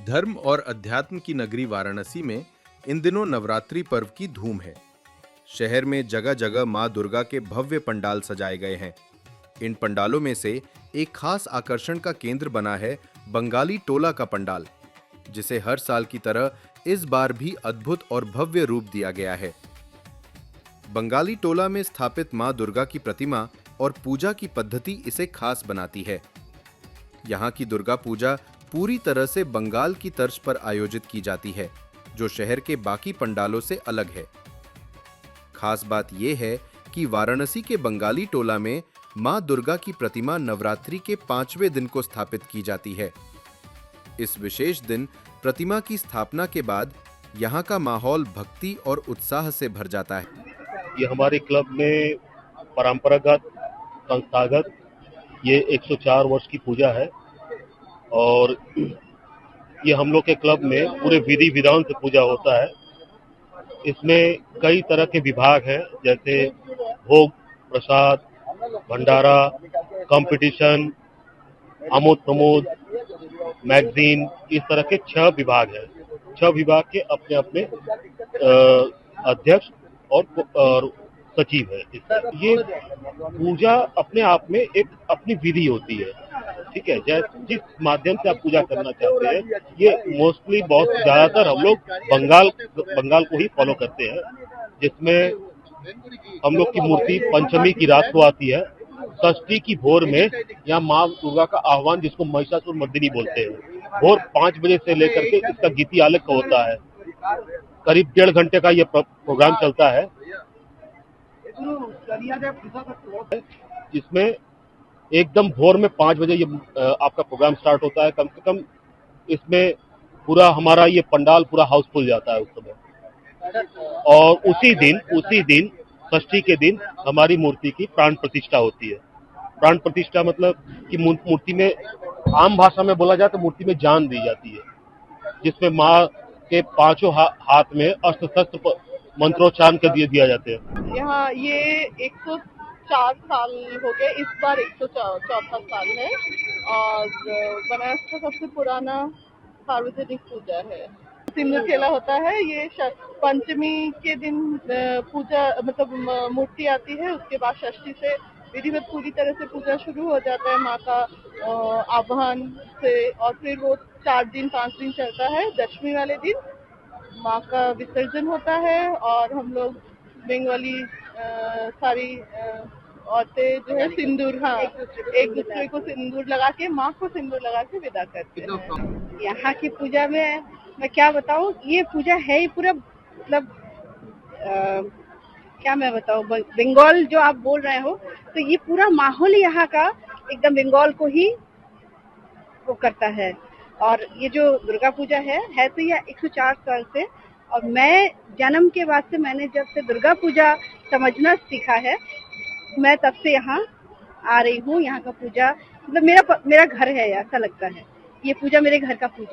धर्म और अध्यात्म की नगरी वाराणसी में इन दिनों नवरात्रि पर्व की धूम है। शहर में जगह जगह मां दुर्गा के भव्य पंडाल सजाए गए हैं। इन पंडालों में से एक खास आकर्षण का केंद्र बना है बंगाली टोला का पंडाल, जिसे हर साल की तरह इस बार भी अद्भुत और भव्य रूप दिया गया है। बंगाली टोला में स्थापित मां दुर्गा की प्रतिमा और पूजा की पद्धति इसे खास बनाती है। यहाँ की दुर्गा पूजा पूरी तरह से बंगाल की तर्ज पर आयोजित की जाती है, जो शहर के बाकी पंडालों से अलग है। खास बात यह है कि वाराणसी के बंगाली टोला में मां दुर्गा की प्रतिमा नवरात्रि के 5वें दिन को स्थापित की जाती है। इस विशेष दिन प्रतिमा की स्थापना के बाद यहाँ का माहौल भक्ति और उत्साह से भर जाता है। ये हमारे क्लब में परंपरागत संस्थागत ये 104 वर्ष की पूजा है और ये हम लोग के क्लब में पूरे विधि विधान से पूजा होता है। इसमें कई तरह के विभाग हैं, जैसे भोग प्रसाद, भंडारा, कंपटीशन, आमोद प्रमोद, मैगजीन, इस तरह के 6 विभाग हैं। 6 विभाग के अपने अपने अध्यक्ष और सचिव है। ये पूजा अपने आप में एक अपनी विधि होती है, ठीक है। जिस माध्यम से आप पूजा करना चाहते हैं, ये मोस्टली बहुत ज्यादातर हम लोग बंगाल को ही फॉलो करते हैं, जिसमें हम लोग की मूर्ति पंचमी की रात को आती है। षष्ठी की भोर में यहाँ माँ दुर्गा का आह्वान, जिसको महिषासुर मर्दिनी बोलते हैं, भोर 5 बजे से लेकर के इसका गीति आलेख होता है। करीब 1.5 घंटे का ये प्रोग्राम चलता है, जिसमें एकदम भोर में 5 बजे ये आपका प्रोग्राम स्टार्ट होता है। कम से कम इसमें पूरा हमारा ये पंडाल पूरा हाउसफुल जाता है उस समय। और उसी दिन षष्ठी के दिन हमारी मूर्ति की प्राण प्रतिष्ठा होती है। प्राण प्रतिष्ठा मतलब कि मूर्ति में, आम भाषा में बोला जाए तो मूर्ति में जान दी जाती है, जिसमें माँ के 5 हाथ में अस्त्र शस्त्र मंत्रोच्चारण कर दिया जाते हैं। यहाँ ये 104 साल हो गए, इस बार 104 साल है और बनारस का सबसे पुराना सार्वजनिक पूजा है। सिंदूर खेला होता है। ये पंचमी के दिन पूजा मतलब मूर्ति आती है, उसके बाद षष्ठी से विधिवत पूरी तरह से पूजा शुरू हो जाता है माँ का आह्वान से, और फिर वो 4 दिन 5 दिन चलता है। दशमी वाले दिन माँ का विसर्जन होता है और हम लोग बंगाली सारी औरतें जो है सिंदूर, एक दूसरे को सिंदूर लगा के, माँ को सिंदूर लगा के विदा करते हैं। यहाँ की पूजा में मैं क्या बताऊँ, ये पूजा है ही पूरा मतलब क्या मैं बताऊँ, बंगाल जो आप बोल रहे हो, तो ये पूरा माहौल यहाँ का एकदम बंगाल को ही वो करता है। और ये जो दुर्गा पूजा है तो यह 104 साल से, और मैं जन्म के बाद से मैंने जब से दुर्गा पूजा समझना सीखा है, मैं तब से यहाँ आ रही हूँ। यहाँ का पूजा मतलब मेरा घर है, ऐसा लगता है। ये पूजा मेरे घर का पूजा।